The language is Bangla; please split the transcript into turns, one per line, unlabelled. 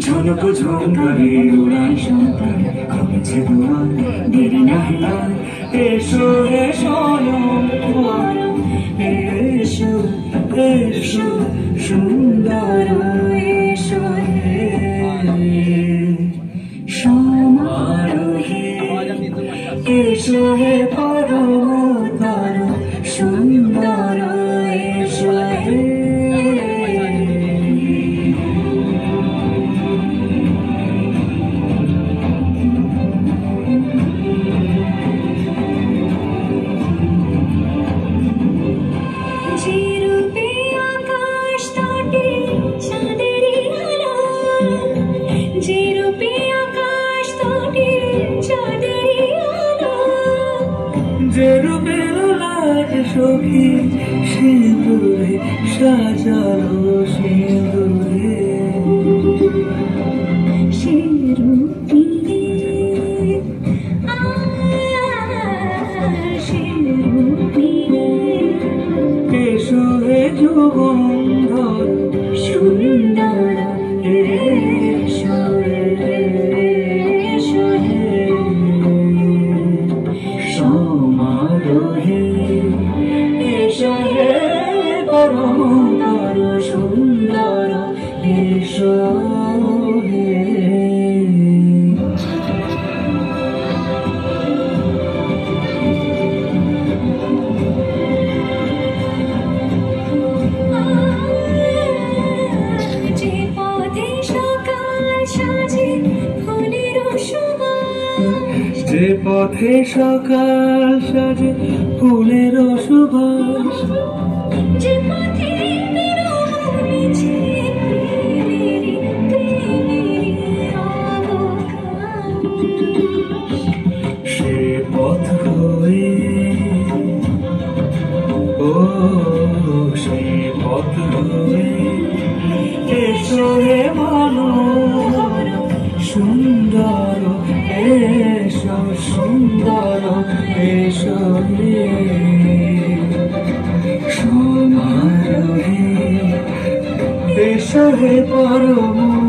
ঝনক ঝঙ্কারে উড়াই সন্তান কমেছে দুয়ার দেরি নাহি আর এসো এসো এসো এসো সুন্দর এসো সমারোহে এসো হে পরমতর সুন্দর এসো হে যে রূপে লাজ সখী সিঁদুরে সাজালো সিঁদুরে সে রূপী এসো হে যুগন্ধর সুন্দর এসো এসো সমারোহে এসো হে পরমতর সুন্দর এসো হে যে পথে সকাল সাজে ফুলের সুবাস যে পথে সে পথ হয়ে ও সে পথ হয়ে এসো হে মনোহর সুন্দর এসো সুন্দর এসো রে সমারোহে এসো হে পরম